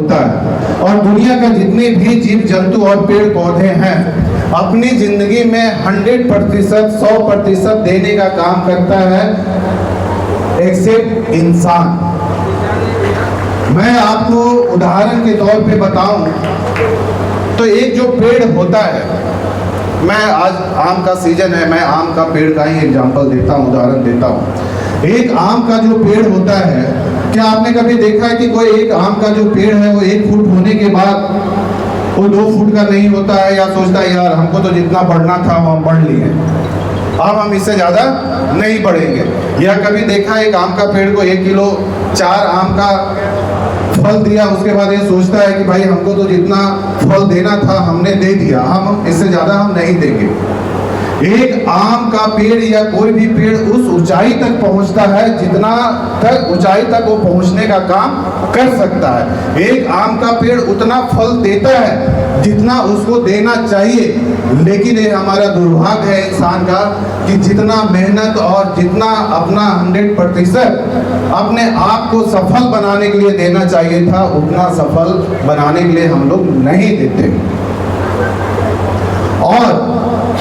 होता है। और दुनिया का जितने भी जीव जंतु और पेड़ पौधे हैं अपनी जिंदगी में 100%, 100% देने का काम करता है, एक्सेप्ट इंसान। मैं आपको उदाहरण के तौर पे बताऊं तो एक जो पेड़ होता है, मैं आज आम का सीजन है, मैं आम का पेड़ का ही एग्जांपल देता हूं, उदाहरण देता हूं। एक आम का जो पेड़ होता है, क्या आपने कभी देखा है कि कोई एक आम का जो पेड़ है वो 1 फुट होने के बाद वो 2 फुट का नहीं होता है, या सोचता है यार हमको तो जितना बढ़ना था वो हम बढ़ लिए, अब हम इससे ज़्यादा नहीं बढ़ेंगे। या कभी देखा है एक आम का पेड़ को 1 किलो 4 आम का फल दिया, उसके बाद ये सोचता है कि भाई हमको तो जितना फल देना था हमने दे दिया, हम इससे ज़्यादा हम नहीं देंगे। एक आम का पेड़ या कोई भी पेड़ उस ऊंचाई तक पहुंचता है जितना तक ऊंचाई तक वो पहुंचने का काम कर सकता है। एक आम का पेड़ उतना फल देता है जितना उसको देना चाहिए, लेकिन ये हमारा दुर्भाग्य है इंसान का कि जितना मेहनत और जितना अपना 100% अपने आप को सफल बनाने के लिए देना चाहिए था, उतना सफल बनाने के लिए हम लोग नहीं देते। और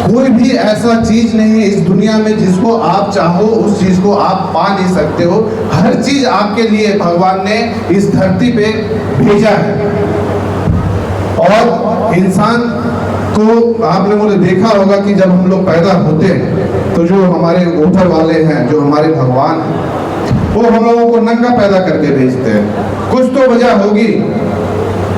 कोई भी ऐसा चीज नहीं है इस दुनिया में जिसको आप चाहो उस चीज को आप पा नहीं सकते हो। हर चीज आपके लिए भगवान ने इस धरती पे भेजा है। और इंसान को आपने मुझे देखा होगा कि जब हम लोग पैदा होते हैं तो जो हमारे ऊपर वाले हैं, जो हमारे भगवान हैं, वो हम लोगों को नंगा पैदा करके भेजते हैं। कुछ तो वजह होगी,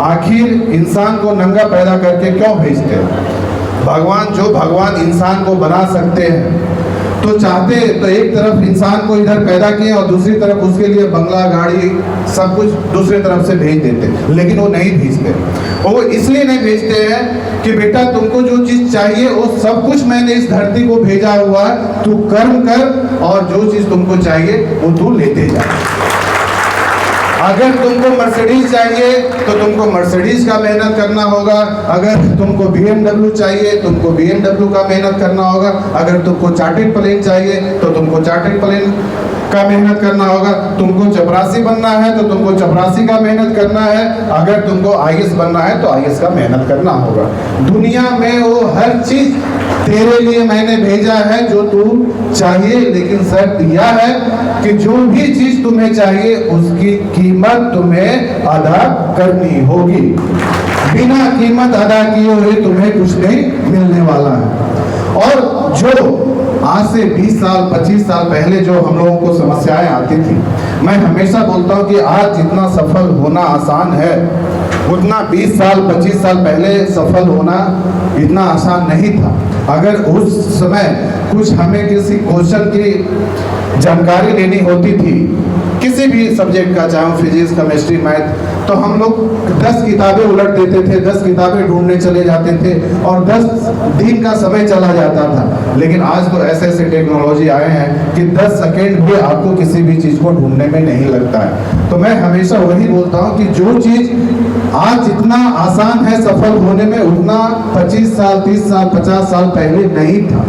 आखिर इंसान को नंगा पैदा करके क्यों भेजते हैं? भगवान इंसान को बना सकते हैं तो चाहते तो एक तरफ इंसान को इधर पैदा किए और दूसरी तरफ उसके लिए बंगला, गाड़ी, सब कुछ दूसरी तरफ से भेज देते, लेकिन वो नहीं भेजते। वो इसलिए नहीं भेजते हैं कि बेटा तुमको जो चीज चाहिए वो सब कुछ मैंने इस धरती को भेजा हुआ है, तू कर्म कर और जो चीज तुमको चाहिए वो तू लेते जा। अगर तुमको मर्सिडीज चाहिए तो तुमको मर्सिडीज का मेहनत करना होगा, अगर तुमको BMW चाहिए तुमको BMW का मेहनत करना होगा, अगर तुमको चार्टर्ड प्लेन चाहिए तो तुमको चार्टर्ड प्लेन का मेहनत करना होगा, तुमको चपरासी बनना है तो तुमको चपरासी का मेहनत करना है, अगर तुमको IAS बनना है तो IAS का मेहनत करना होगा। दुनिया में वो हर चीज तेरे लिए मैंने भेजा है जो तू चाहिए, लेकिन शर्त यह है कि जो भी चीज तुम्हें चाहिए उसकी कीमत तुम्हें अदा करनी होगी। बिना कीमत अदा किए हुए तुम्हें कुछ नहीं मिलने वाला है। और जो आज से 20 साल 25 साल पहले जो हम लोगों को समस्याएं आती थी, मैं हमेशा बोलता हूं कि आज जितना सफल होना आसान है उतना 20 साल 25 साल पहले सफल होना इतना आसान नहीं था। अगर उस समय कुछ हमें किसी क्वेश्चन की जानकारी लेनी होती थी, किसी भी सब्जेक्ट का, चाहे फिजिक्स, केमिस्ट्री, मैथ, तो हम लोग 10 किताबें उलट देते थे, 10 किताबें ढूंढने चले जाते थे और 10 दिन का समय चला जाता था। लेकिन आज तो ऐसे ऐसे टेक्नोलॉजी आए हैं कि 10 सेकेंड भी आपको किसी भी चीज़ को ढूंढने में नहीं लगता है। तो मैं हमेशा वही बोलता हूँ कि जो चीज़ आज जितना आसान है सफल होने में, उतना 25 साल 30 साल 50 साल पहले नहीं था।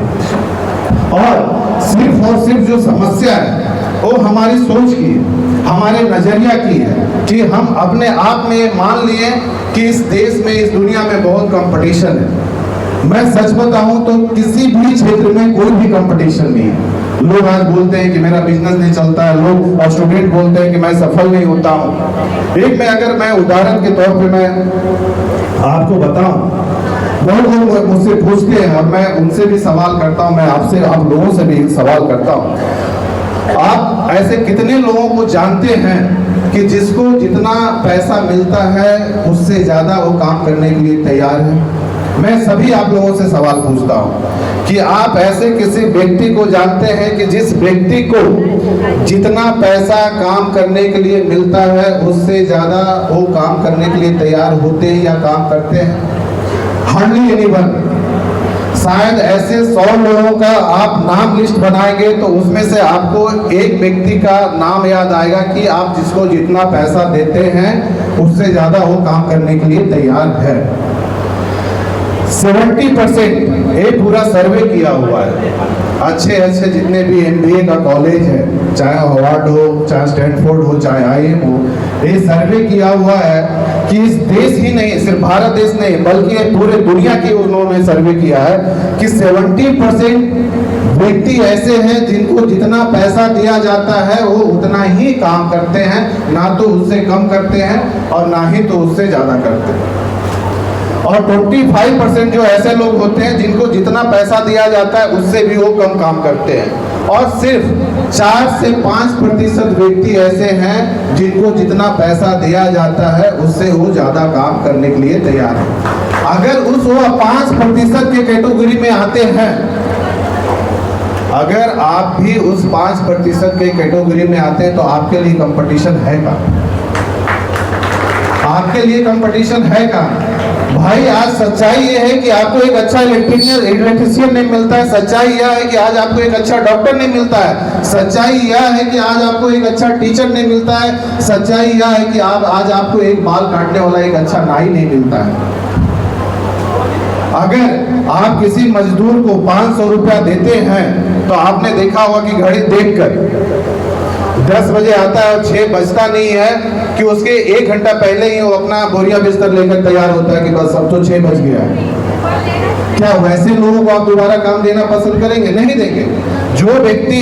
और सिर्फ जो समस्या है वो हमारी सोच की है, हमारे नजरिया की है कि हम अपने आप में मान लिए कि इस देश में, इस दुनिया में बहुत कंपटीशन है। मैं सच बताऊं तो किसी भी क्षेत्र में कोई भी कंपटीशन नहीं है। लोग आज बोलते हैं कि मेरा बिजनेस नहीं चलता है, लोग और स्टूडेंट बोलते हैं कि मैं सफल नहीं होता हूं। अगर मैं उदाहरण के तौर पे मैं आपको बताऊं, बहुत लोग मुझसे पूछते हैं और मैं उनसे भी सवाल करता हूं, मैं आपसे, आप लोगों से भी सवाल करता हूं, आप ऐसे कितने लोगों को जानते हैं कि जिसको जितना पैसा मिलता है उससे ज्यादा वो काम करने के लिए तैयार है? मैं सभी आप लोगों से सवाल पूछता हूं कि आप ऐसे किसी व्यक्ति को जानते हैं कि जिस व्यक्ति को जितना पैसा काम करने के लिए मिलता है उससे ज्यादा वो काम करने के लिए तैयार होते हैं या काम करते हैं? Hardly anyone. शायद ऐसे 100 लोगों का आप नाम लिस्ट बनाएंगे तो उसमें से आपको एक व्यक्ति का नाम याद आएगा कि आप जिसको जितना पैसा देते हैं उससे ज्यादा वो काम करने के लिए तैयार है। 70% ये पूरा सर्वे किया हुआ है। अच्छे जितने भी MBA का कॉलेज है, चाहे हार्वर्ड हो, चाहे स्टैनफोर्ड हो, चाहे IIM हो, ये सर्वे किया हुआ है कि इस देश ही नहीं, सिर्फ भारत देश नहीं बल्कि पूरे दुनिया की उन्होंने सर्वे किया है कि 70% व्यक्ति ऐसे हैं जिनको जितना पैसा दिया जाता है वो उतना ही काम करते हैं, ना तो उससे कम करते हैं और ना ही तो उससे ज्यादा करते हैं। और 25% जो ऐसे लोग होते हैं जिनको जितना पैसा दिया जाता है उससे भी वो कम काम करते हैं। और सिर्फ 4 से 5% व्यक्ति ऐसे हैं जिनको जितना पैसा दिया जाता है उससे वो ज्यादा काम करने के लिए तैयार है। अगर उस वो 5% के कैटेगरी में आते हैं, अगर आप भी उस 5% के कैटेगरी में आते हैं तो आपके लिए कंपटीशन है का? आपके लिए कंपटीशन है का? भाई आज सच्चाई ये है कि आपको एक अच्छा इलेक्ट्रीशियन नहीं मिलता है, सच्चाई यह है कि आज आपको एक अच्छा डॉक्टर नहीं मिलता है, सच्चाई यह है कि आज आपको एक अच्छा टीचर नहीं मिलता है, सच्चाई यह है कि आज आपको एक बाल काटने वाला एक अच्छा नाई नहीं मिलता है। अगर आप किसी मजदूर को 500 रुपया देते हैं तो आपने देखा होगा कि घड़ी देखकर 10 बजे आता है और 6 बजता नहीं है कि उसके 1 घंटा पहले ही वो अपना बोरिया बिस्तर लेकर तैयार होता है कि बस अब तो 6 बज गया है। क्या वैसे लोगों को आप दोबारा काम देना पसंद करेंगे? नहीं देंगे। जो व्यक्ति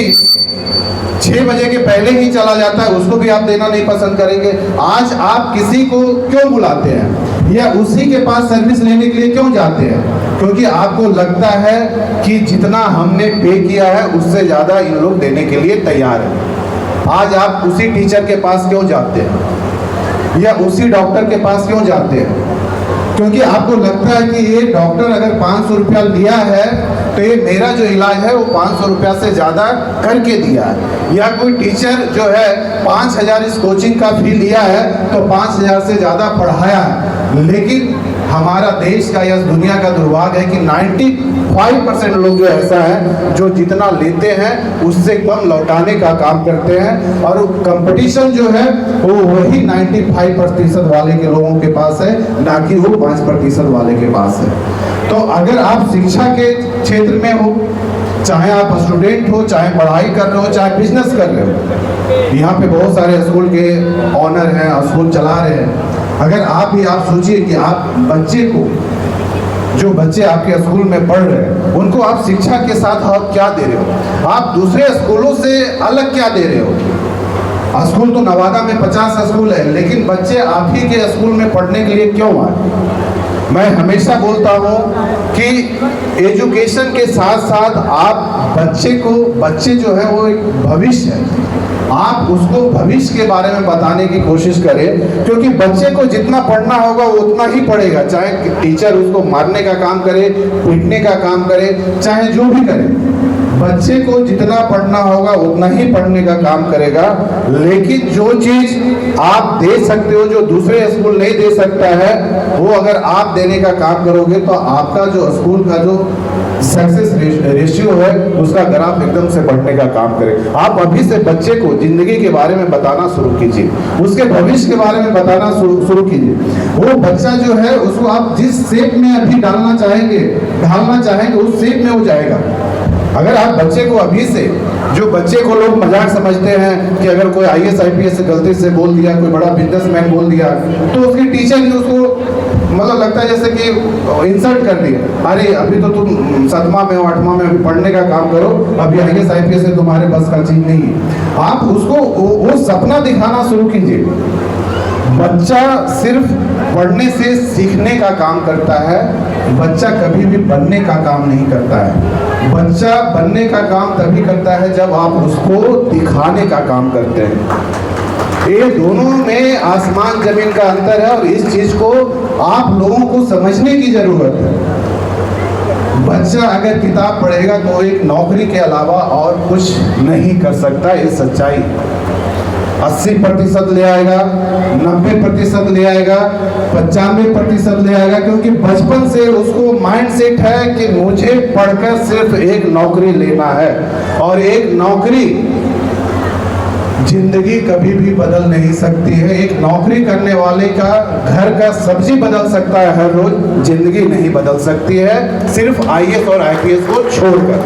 6 बजे के पहले ही चला जाता है उसको भी आप देना नहीं पसंद करेंगे। आज आप किसी को क्यों बुलाते हैं या उसी के पास सर्विस लेने के लिए क्यों जाते हैं? क्योंकि आपको लगता है कि जितना हमने पे किया है उससे ज्यादा इन लोग देने के लिए तैयार है। आज आप उसी टीचर के पास क्यों जाते हैं या उसी डॉक्टर के पास क्यों जाते हैं? क्योंकि आपको लगता है कि ये डॉक्टर अगर 500 रुपया लिया है तो ये मेरा जो इलाज है वो 500 रुपया से ज़्यादा करके दिया है। या कोई टीचर जो है 5000 इस कोचिंग का फी लिया है तो 5000 से ज़्यादा पढ़ाया है। लेकिन हमारा देश का या दुनिया का दुर्भाग्य है कि 95% लोग जो ऐसा है जो जितना लेते हैं उससे कम लौटाने का काम करते हैं। और कंपटीशन जो है वो वही 95% वाले के लोगों के पास है, ना कि वो 5% वाले के पास है। तो अगर आप शिक्षा के क्षेत्र में हो, चाहे आप स्टूडेंट हो, चाहे पढ़ाई कर रहे हो, चाहे बिजनेस कर रहे हो, यहाँ पे बहुत सारे स्कूल के ऑनर हैं, स्कूल चला रहे हैं। अगर आप सोचिए कि आप बच्चे को, जो बच्चे आपके स्कूल में पढ़ रहे हैं उनको आप शिक्षा के साथ आप क्या दे रहे हो? आप दूसरे स्कूलों से अलग क्या दे रहे हो? स्कूल तो नवादा में 50 स्कूल है, लेकिन बच्चे आप ही के स्कूल में पढ़ने के लिए क्यों आए? मैं हमेशा बोलता हूँ कि एजुकेशन के साथ साथ आप बच्चे जो है वो एक भविष्य है, आप उसको भविष्य के बारे में बताने की कोशिश करें। क्योंकि बच्चे को जितना पढ़ना होगा वो उतना ही पढ़ेगा, चाहे टीचर उसको मारने का काम करे, पीटने का काम करे, चाहे जो भी करे। बच्चे को जितना पढ़ना होगा उतना ही पढ़ने का काम करेगा। लेकिन जो चीज आप दे सकते हो जो दूसरे स्कूल नहीं दे सकता है, वो अगर आप देने का काम करोगे तो आपका जो स्कूल का जो सक्सेस रेशियो है उसका ग्राफ एकदम से बढ़ने का काम करे। आप अभी से बच्चे को जिंदगी के बारे में बताना शुरू कीजिए, उसके भविष्य के बारे में बताना शुरू कीजिए। वो बच्चा जो है उसको आप जिस शेप में अभी ढालना चाहेंगे उस शेप में वो जाएगा। अगर आप बच्चे को अभी से, जो बच्चे को लोग मजाक समझते हैं कि अगर कोई IAS IPS से गलती से बोल दिया, कोई बड़ा बिजनेसमैन बोल दिया, तो उसके टीचर ने उसको मतलब लगता है जैसे कि इंसल्ट कर दिया। अरे अभी तो तुम 7वां में हो, 8वां में, अभी पढ़ने का काम करो, अभी IAS IPS से तुम्हारे बस का चीज नहीं है। आप उसको वो सपना दिखाना शुरू कीजिए। बच्चा सिर्फ पढ़ने से सीखने का काम करता है, बच्चा कभी भी बनने का काम नहीं करता है। बच्चा बनने का काम तभी करता है जब आप उसको दिखाने का काम करते हैं। ये दोनों में आसमान जमीन का अंतर है और इस चीज को आप लोगों को समझने की जरूरत है। बच्चा अगर किताब पढ़ेगा तो एक नौकरी के अलावा और कुछ नहीं कर सकता, ये सच्चाई। 80% ले आएगा, 90% ले आएगा, 95% ले आएगा, क्योंकि बचपन से उसको माइंड सेट है कि मुझे पढ़कर सिर्फ एक नौकरी लेना है। और एक नौकरी जिंदगी कभी भी बदल नहीं सकती है। एक नौकरी करने वाले का घर का सब्जी बदल सकता है हर रोज, जिंदगी नहीं बदल सकती है, सिर्फ IAS और IPS को छोड़कर।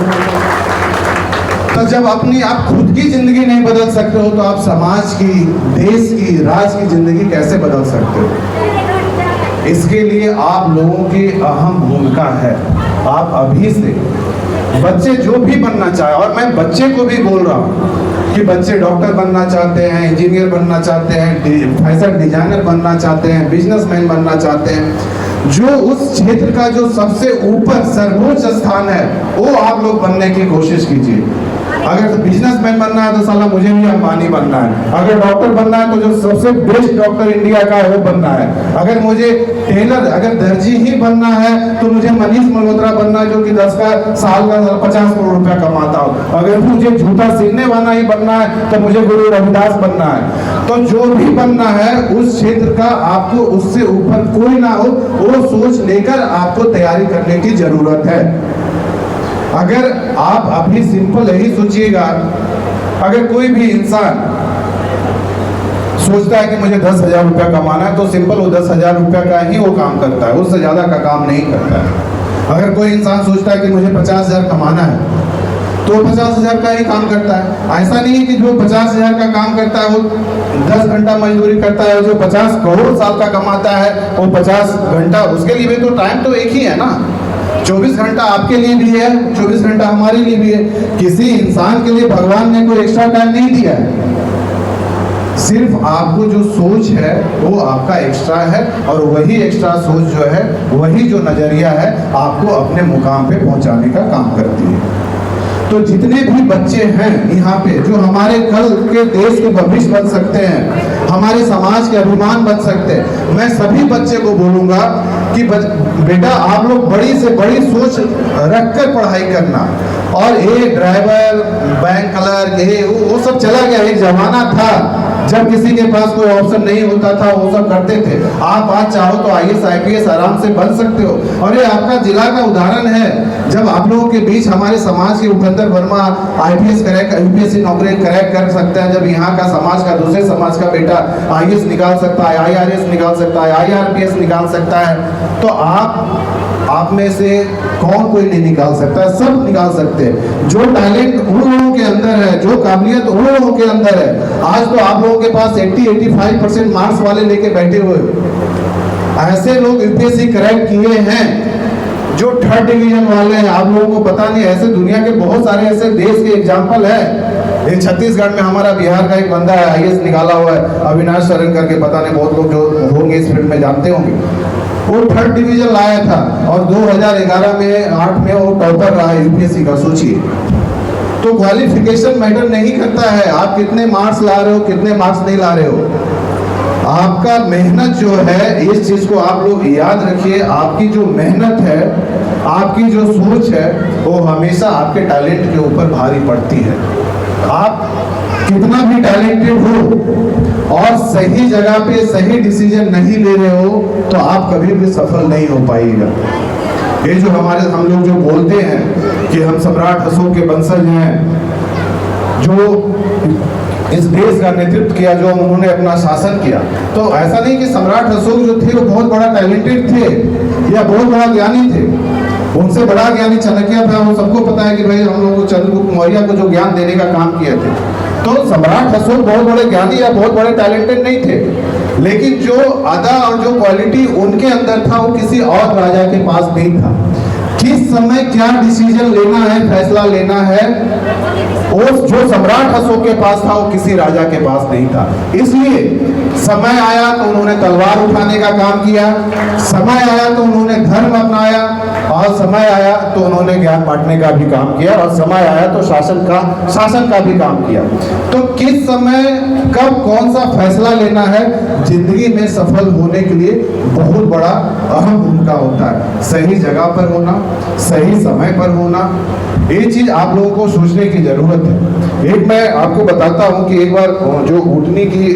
तो जब अपनी आप खुद की जिंदगी नहीं बदल सकते हो तो आप समाज की, देश की, राज्य की जिंदगी कैसे बदल सकते हो? इसके लिए आप लोगों की अहम भूमिका है। आप अभी से, बच्चे जो भी बनना चाहे, और मैं बच्चे को भी बोल रहा हूँ कि बच्चे डॉक्टर बनना चाहते हैं, इंजीनियर बनना चाहते हैं, फैशन डिजाइनर बनना चाहते हैं, बिजनेसमैन बनना चाहते हैं, जो उस क्षेत्र का जो सबसे ऊपर सर्वोच्च स्थान है वो आप लोग बनने की कोशिश कीजिए। अगर तो बिजनेसमैन बनना है तो साला मुझे भी अंबानी बनना है। अगर डॉक्टर बनना है तो जो सबसे बेस्ट डॉक्टर इंडिया का है वो बनना है। अगर मुझे टेलर, अगर दर्जी ही बनना है तो मुझे मनीष मल्होत्रा बनना है, जो कि 10 का साल का 50 करोड़ रुपया कमाता हो। अगर मुझे जूता सीने वाला ही बनना है तो मुझे गुरु रविदास बनना है। तो जो भी बनना है उस क्षेत्र का आपको उससे ऊपर कोई ना हो, वो सोच लेकर आपको तैयारी करने की जरूरत है। अगर आप अभी सिंपल यही सोचिएगा, अगर कोई भी इंसान सोचता है कि मुझे 10,000 रुपया कमाना है तो सिंपल वो 10,000 रुपया का ही वो काम करता है, उससे ज्यादा का काम नहीं करता है। अगर कोई इंसान सोचता है कि मुझे 50,000 कमाना है तो 50,000 का ही काम करता है। ऐसा नहीं है कि जो 50,000 का काम करता है वो 10 घंटा मजदूरी करता है, जो 50 करोड़ साल का कमाता है वो 50 घंटा, उसके लिए भी तो टाइम तो एक ही है ना। 24 घंटा आपके लिए भी है, 24 घंटा हमारे लिए भी है। किसी इंसान के लिए भगवान ने कोई एक्स्ट्रा टाइम नहीं दिया है। सिर्फ आपको जो सोच है वो आपका एक्स्ट्रा है, और वही एक्स्ट्रा सोच जो है, वही जो नजरिया है, आपको अपने मुकाम पे पहुंचाने का काम करती है। तो जितने भी बच्चे हैं यहाँ पे जो हमारे कल के देश के भविष्य बन सकते हैं, हमारे समाज के अभिमान बन सकते हैं, मैं सभी बच्चे को बोलूंगा कि बेटा आप लोग बड़ी से बड़ी सोच रखकर पढ़ाई करना। और ये ड्राइवर, बैंक क्लर्क, ये वो सब चला गया। एक जमाना था जब किसी के पास कोई ऑप्शन नहीं होता था, वो सब करते थे। आप आज चाहो तो IAS IPS आराम से बन सकते हो। और ये आपका जिला का उदाहरण है, जब आप लोगों के बीच हमारे समाज के Upendra Verma IPS crack, UPSC नौकरी क्रैक कर सकते हैं, जब यहाँ का समाज का, दूसरे समाज का बेटा IAS निकाल सकता है, IRS निकाल सकता है, IRPS निकाल सकता है, तो आप में से कौन कोई नहीं निकाल सकता? सब निकाल सकते हैं। जो टैलेंट उन लोगों के अंदर है, जो काबिलियत उन लोगों के अंदर है, आज तो आप लोगों के पास 80-85% मार्क्स वाले लेके बैठे हुए, ऐसे लोग UPSC क्रैक किए हैं जो 3rd डिवीजन वाले हैं। आप लोगों को पता नहीं, ऐसे दुनिया के बहुत सारे ऐसे देश के एग्जाम्पल है। ये छत्तीसगढ़ में हमारा बिहार का एक बंदा है, IAS निकाला हुआ है, अविनाश शरण करके, पता नहीं बहुत लोग जो होंगे इस फील्ड में जानते होंगे। वो 3rd डिवीजन लाया था और 2011 में 8 में वो टॉपर रहा UPSC का। सोचिए, तो क्वालिफिकेशन मैटर नहीं करता है, आप कितने मार्क्स ला रहे हो, कितने मार्क्स नहीं ला रहे हो। आपका मेहनत जो है, इस चीज को आप लोग याद रखिए, आपकी जो मेहनत है, आपकी जो सोच है, वो हमेशा आपके टैलेंट के ऊपर भारी पड़ती है। आप कितना भी टैलेंटेड हो और सही जगह पे सही डिसीजन नहीं ले रहे हो तो आप कभी भी सफल नहीं हो पाएगा। ये जो हम लोग जो बोलते हैं कि हम सम्राट अशोक के वंशज हैं, जो इस देश का नेतृत्व किया, जो उन्होंने अपना शासन किया, तो ऐसा नहीं कि सम्राट अशोक जो थे वो बहुत बड़ा टैलेंटेड थे या बहुत बड़ा ज्ञानी थे। उनसे बड़ा ज्ञानी चाणक्य था। वो सबको पता है कि भाई हम लोग चंद्रगुप्त मौर्य को जो ज्ञान देने का काम किए थे। तो सम्राट अशोक बहुत बड़े ज्ञानी या बहुत बड़े टैलेंटेड नहीं थे, लेकिन जो अदा और जो क्वालिटी उनके अंदर था वो किसी और राजा के पास नहीं था। किस समय क्या डिसीजन लेना है, फैसला लेना है, वो जो सम्राट अशोक के पास था वो किसी राजा के पास नहीं था। इसलिए समय आया तो उन्होंने तलवार उठाने का काम किया, समय आया तो उन्होंने धर्म अपनाया, और समय आया तो उन्होंने ज्ञान बांटने का भी काम किया, और समय आया तो शासन का भी काम किया। तो किस समय कब कौन सा फैसला लेना है, जिंदगी में सफल होने के लिए बहुत बड़ा अहम भूमिका होता है। सही जगह पर होना, सही समय पर होना, ये चीज आप लोगों को सोचने की जरूरत है। एक मैं आपको बताता हूँ कि एक बार जो ऊँटनी की